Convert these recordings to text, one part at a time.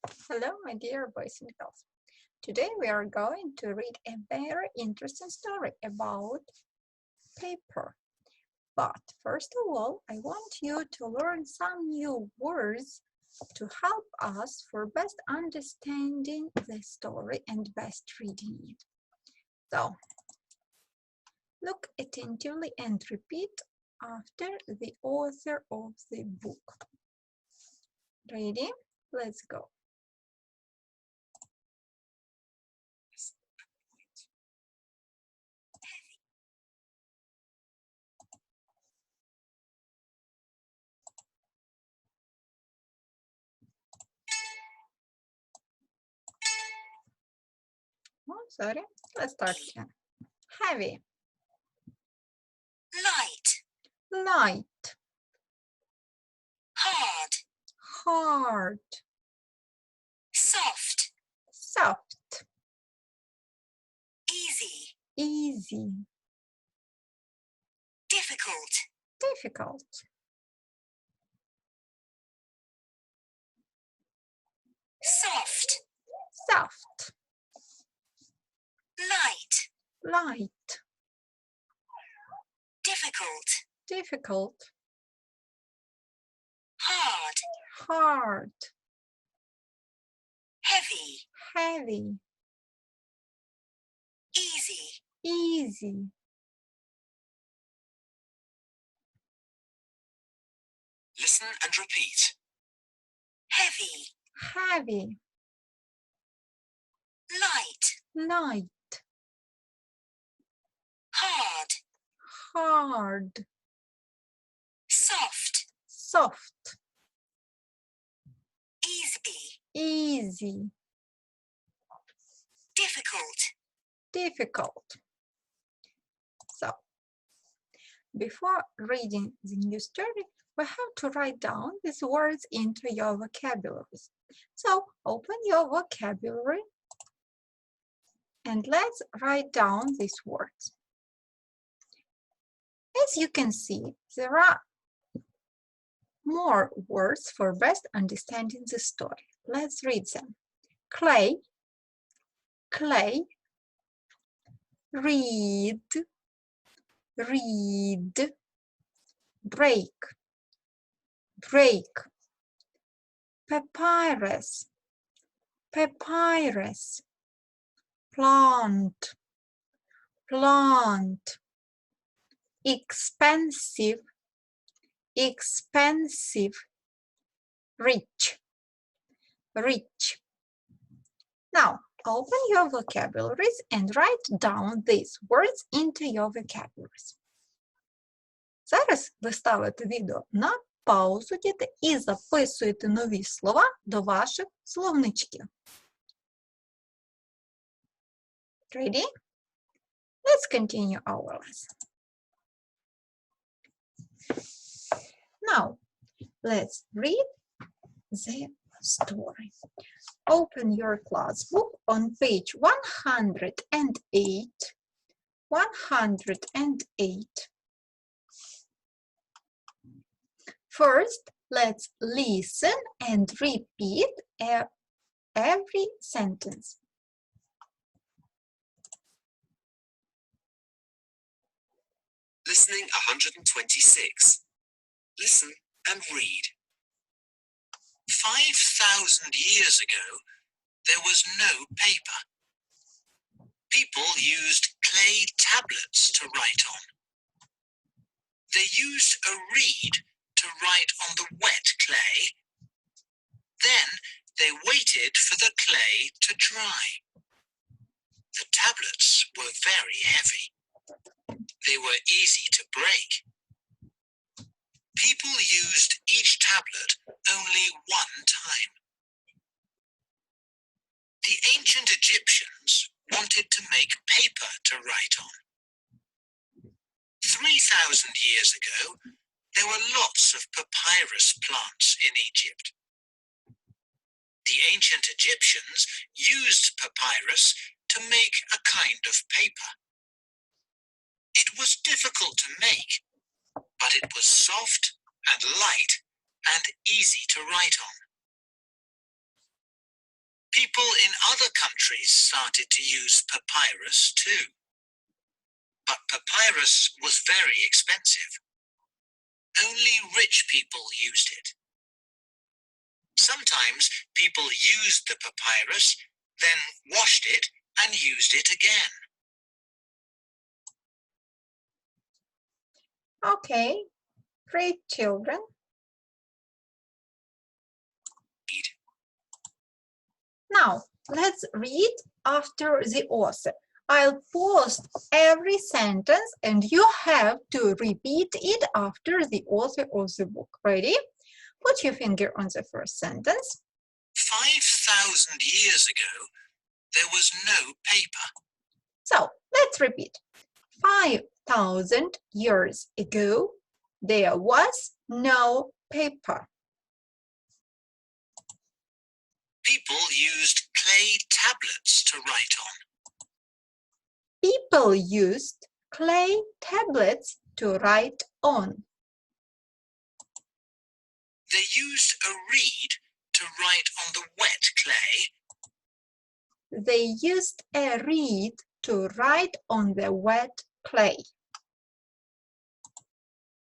Hello, my dear boys and girls. Today we are going to read a very interesting story about paper. But first of all, I want you to learn some new words to help us for best understanding the story and best reading it. So, look attentively and repeat after the author of the book. Ready? Let's go. Oh, sorry. Let's start again. Heavy. Light. Light. Hard. Hard. Soft. Soft. Easy. Easy. Difficult. Difficult. Soft. Soft. Light. Light. Difficult. Difficult. Hard. Hard. Heavy. Heavy. Easy. Easy. Listen and repeat. Heavy. Heavy. Light. Light. Hard. Hard. Soft. Soft. Easy. Easy. Difficult. Difficult. So, before reading the new story, we have to write down these words into your vocabularies. So, open your vocabulary and let's write down these words. As you can see, there are more words for best understanding the story. Let's read them. Clay, clay, read, read, break, break, papyrus, papyrus, plant, plant, expensive, expensive, rich, rich. Now, open your vocabularies and write down these words into your vocabularies. Зараз ви ставите відео на паузу, діти, і записуєте нові слова до ваших словничків. Ready? Let's continue our lesson. Now, let's read the story. Open your class book on page 108. 108. First, let's listen and repeat every sentence. Listening 126. Listen and read. 5,000 years ago, there was no paper. People used clay tablets to write on. They used a reed to write on the wet clay. Then they waited for the clay to dry. The tablets were very heavy. They were easy to break. People used each tablet only one time. The ancient Egyptians wanted to make paper to write on. 3,000 years ago, there were lots of papyrus plants in Egypt. The ancient Egyptians used papyrus to make a kind of paper. It was difficult to make, but it was soft and light and easy to write on. People in other countries started to use papyrus too. But papyrus was very expensive. Only rich people used it. Sometimes people used the papyrus, then washed it and used it again. Okay, great children. Now, let's read after the author. I'll post every sentence and you have to repeat it after the author of the book. Ready? Put your finger on the first sentence. 5,000 years ago, there was no paper. So, let's repeat. 5,000 years ago, there was no paper. People used clay tablets to write on. People used clay tablets to write on. They used a reed to write on the wet clay. They used a reed to write on the wet clay.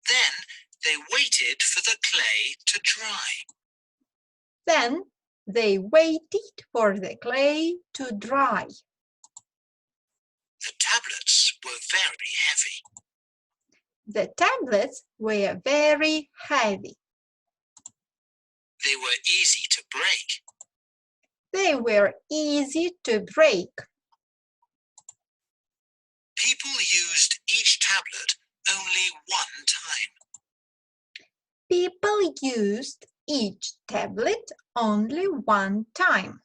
Then they waited for the clay to dry. Then they waited for the clay to dry. The tablets were very heavy. The tablets were very heavy. They were easy to break. They were easy to break. People used each tablet only one time. People used each tablet only one time.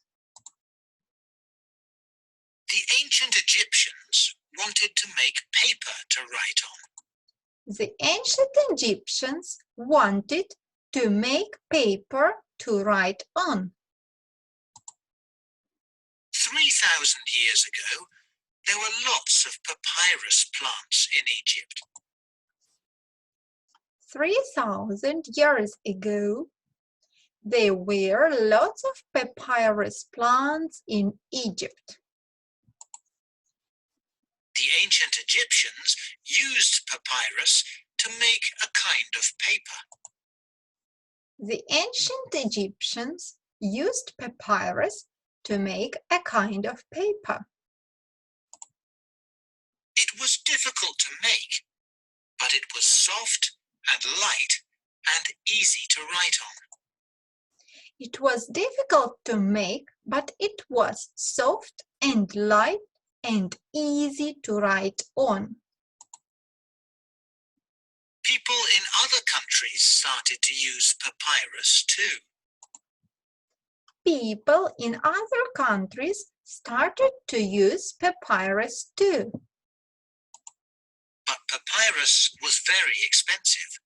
The ancient Egyptians wanted to make paper to write on. The ancient Egyptians wanted to make paper to write on. 3,000 years ago, there were lots of papyrus plants in Egypt. 3,000 years ago, there were lots of papyrus plants in Egypt. The ancient Egyptians used papyrus to make a kind of paper. The ancient Egyptians used papyrus to make a kind of paper. It was difficult to make, but it was soft and light and easy to write on. It was difficult to make, but it was soft and light and easy to write on. People in other countries started to use papyrus too. People in other countries started to use papyrus too. But papyrus was very expensive.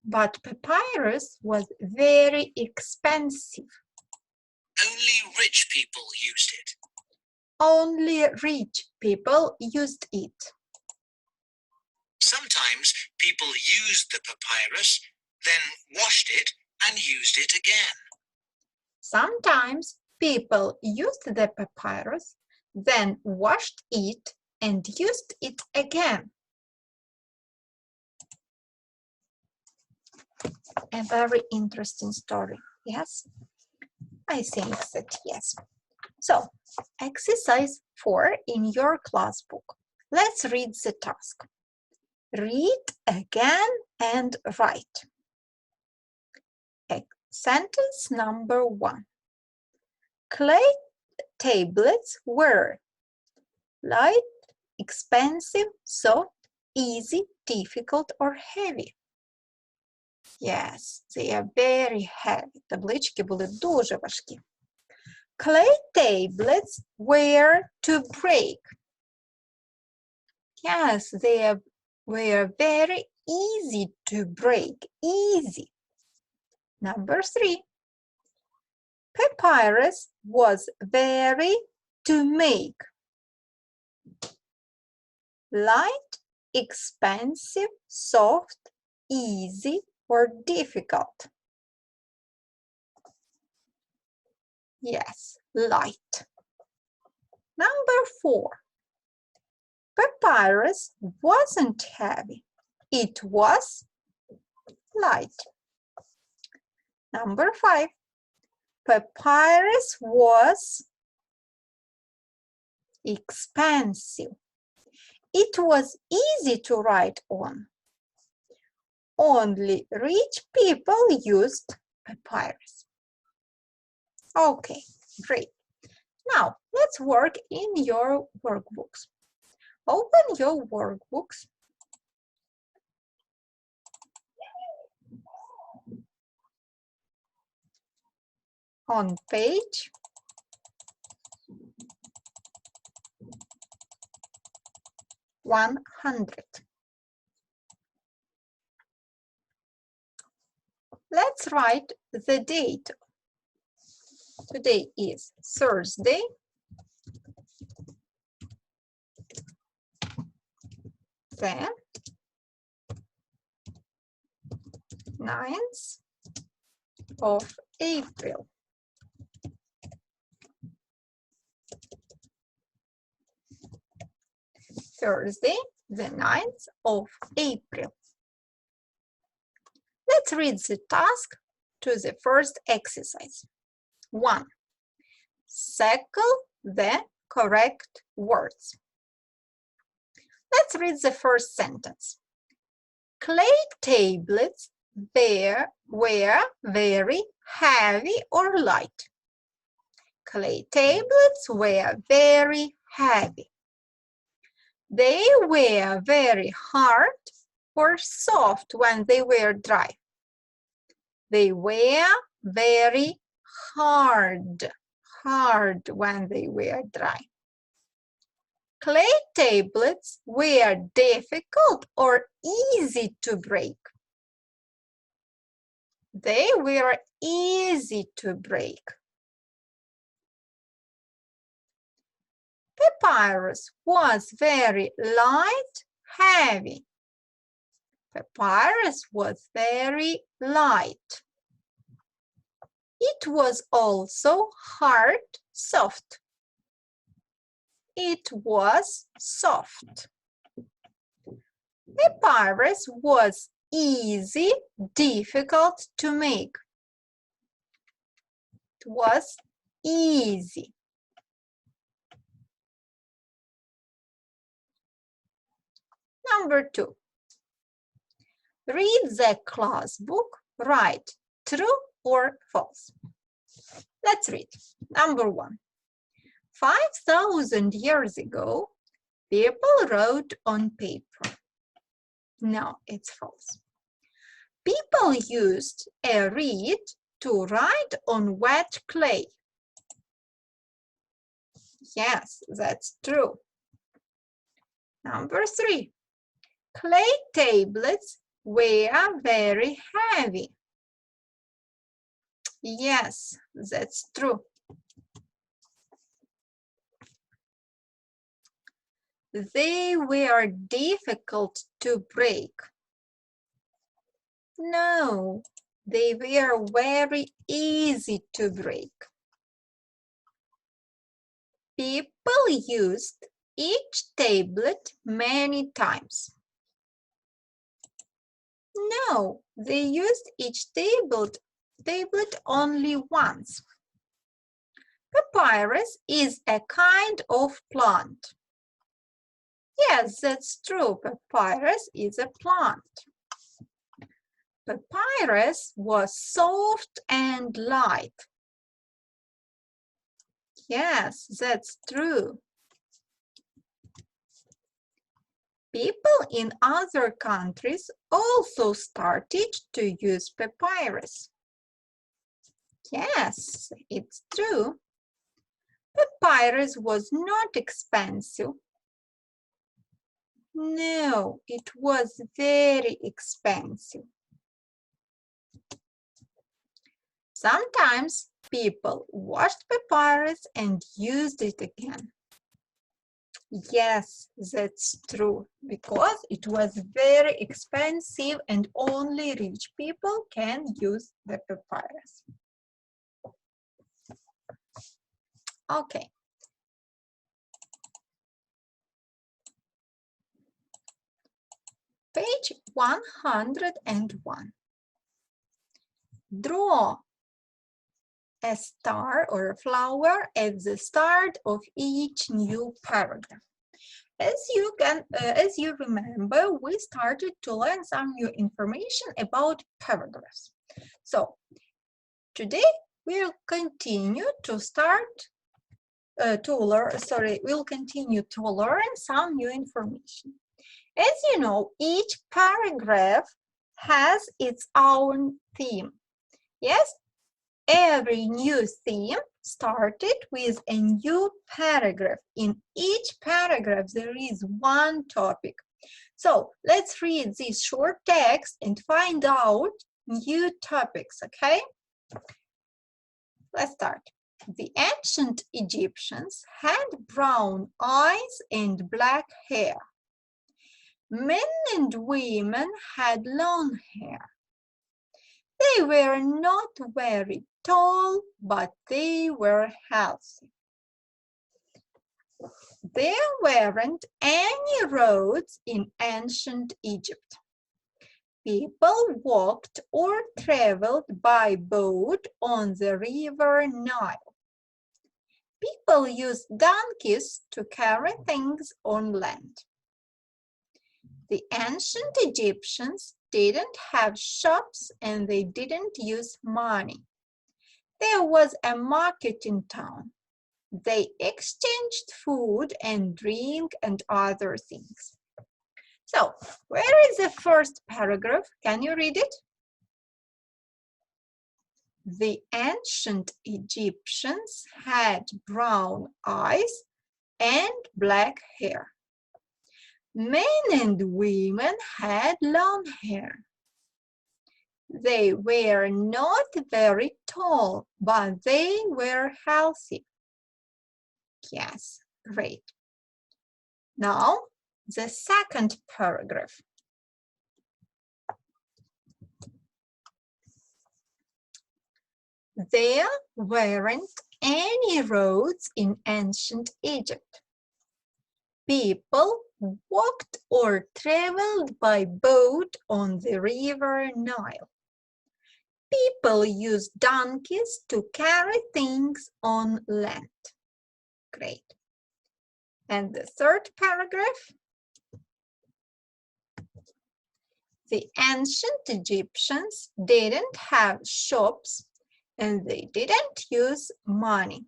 But papyrus was very expensive. Only rich people used it. Only rich people used it. Sometimes people used the papyrus, then washed it and used it again. Sometimes people used the papyrus, then washed it and used it again. A very interesting story, yes? I think that yes. So, exercise 4 in your class book. Let's read the task. Read again and write. Sentence number 1. Clay tablets were light, expensive, soft, easy, difficult, or heavy. Yes, they are very heavy. Таблички були дуже важкі. Clay tablets were to break. Yes, they were very easy to break. Easy. Number 3. Papyrus was very to make. Light, expensive, soft, easy, or difficult. Yes, light. Number 4. Papyrus wasn't heavy. It was light. Number 5. Papyrus was expensive. It was easy to write on. Only rich people used papyrus. Okay, great. Now, let's work in your workbooks. Open your workbooks. On page 100. Let's write the date. Today is Thursday, then 9th of April. Thursday, the 9th of April. Let's read the task to the first exercise. 1. Circle the correct words. Let's read the first sentence. Clay tablets were very heavy or light. Clay tablets were very heavy. They were very hard or soft when they were dry. They were very hard when they were dry. Clay tablets were difficult or easy to break. They were easy to break. Papyrus was very light, heavy. Papyrus was very light. It was also hard, soft. It was soft. Papyrus was easy, difficult to make. It was easy. Number 2. Read the class book. Write true or false. Let's read. Number 1. 5,000 years ago, people wrote on paper. No, it's false. People used a reed to write on wet clay. Yes, that's true. Number 3. Clay tablets were very heavy. Yes, that's true. They were difficult to break. No, they were very easy to break. People used each tablet many times. No, they used each tablet only once. Papyrus is a kind of plant. Yes, that's true. Papyrus is a plant. Papyrus was soft and light. Yes, that's true. People in other countries also started to use papyrus. Yes, it's true. Papyrus was not expensive. No, it was very expensive. Sometimes people washed papyrus and used it again. Yes, that's true, because it was very expensive and only rich people can use the papyrus. Okay. Page 101. Draw a star or a flower at the start of each new paragraph. As you remember, we started to learn some new information about paragraphs. So today we'll continue to learn some new information. As you know, each paragraph has its own theme. Yes, every new theme started with a new paragraph. In each paragraph, there is one topic. So let's read this short text and find out new topics, okay? Let's start. The ancient Egyptians had brown eyes and black hair. Men and women had long hair. They were not very tall, but they were healthy. There weren't any roads in ancient Egypt. People walked or traveled by boat on the river Nile. People used donkeys to carry things on land. The ancient Egyptians didn't have shops and they didn't use money. There was a market in town. They exchanged food and drink and other things. So, where is the first paragraph? Can you read it? The ancient Egyptians had brown eyes and black hair. Men and women had long hair. They were not very tall, but they were healthy. Yes, great. Now, the second paragraph. There weren't any roads in ancient Egypt. People walked or traveled by boat on the river Nile. People used donkeys to carry things on land. Great. And the third paragraph. The ancient Egyptians didn't have shops and they didn't use money.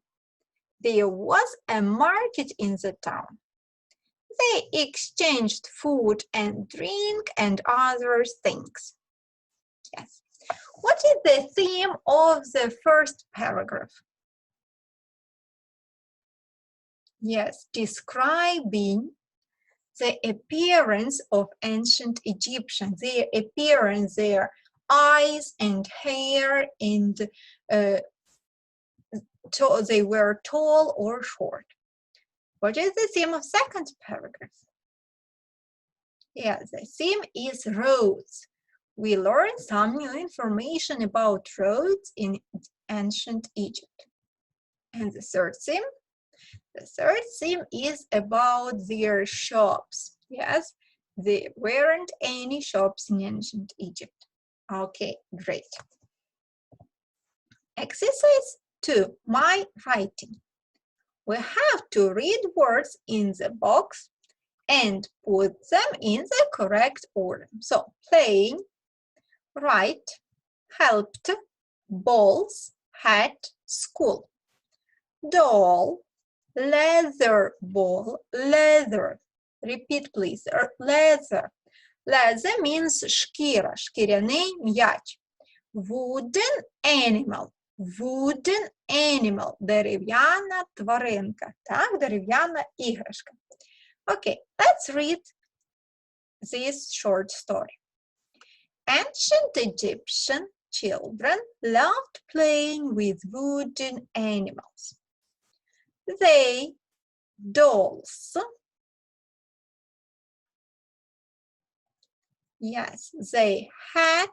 There was a market in the town. They exchanged food and drink and other things. Yes. What is the theme of the first paragraph? Yes, describing the appearance of ancient Egyptians, their appearance, their eyes and hair, and they were tall or short. What is the theme of second paragraph? Yeah, the theme is roads. We learned some new information about roads in ancient Egypt. And the third theme? The third theme is about their shops. Yes, there weren't any shops in ancient Egypt. Okay, great. Exercise 2, my writing. We have to read words in the box and put them in the correct order. So, playing, write, helped, balls, hat, school. Doll, leather ball, leather. Repeat, please. Leather. Leather means шкіра, шкіряний м'яч. Wooden animal. Wooden animal. Дерев'яна тваринка. Так, дерев'яна іграшка. Okay, let's read this short story. Ancient Egyptian children loved playing with wooden animals. They, dolls. Yes, they had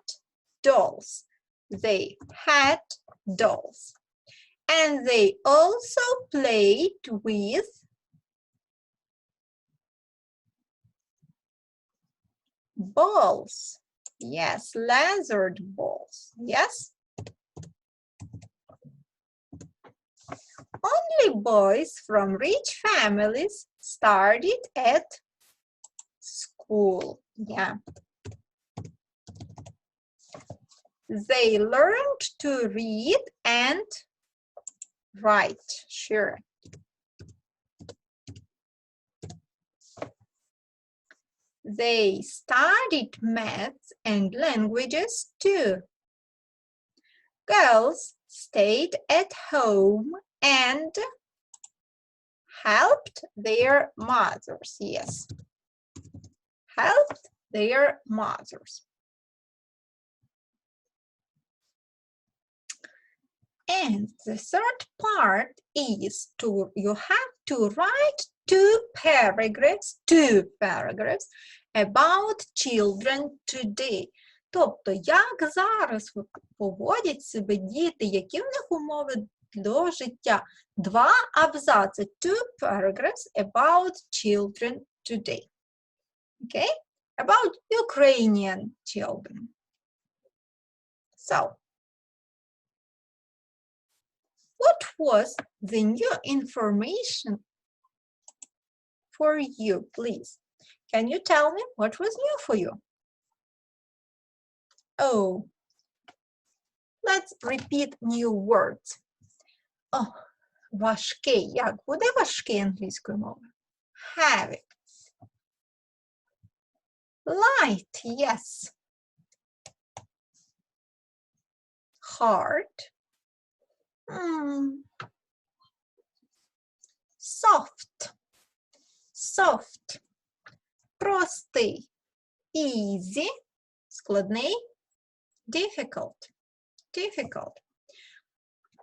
dolls. They had dolls. And they also played with balls. Yes, lasered balls. Yes. Only boys from rich families started at school. Yeah. They learned to read and write. Sure. They studied maths and languages too. Girls stayed at home and helped their mothers. Yes, helped their mothers. And the third part is you have to write two paragraphs about children today. Тобто, як зараз поводять себе діти, які в них умови до життя. Два абзаци, two paragraphs about children today. Okay? About Ukrainian children. So, what was the new information for you, please? Can you tell me what was new for you? Oh, let's repeat new words. Oh, важкий. Як буде важкий англійською мовою? Heavy. Light, yes. Hard. Soft. Soft. Простий. Easy. Складний. Difficult. Difficult.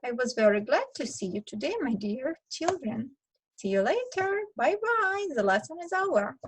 I was very glad to see you today, my dear children. See you later. Bye-bye. The lesson is over.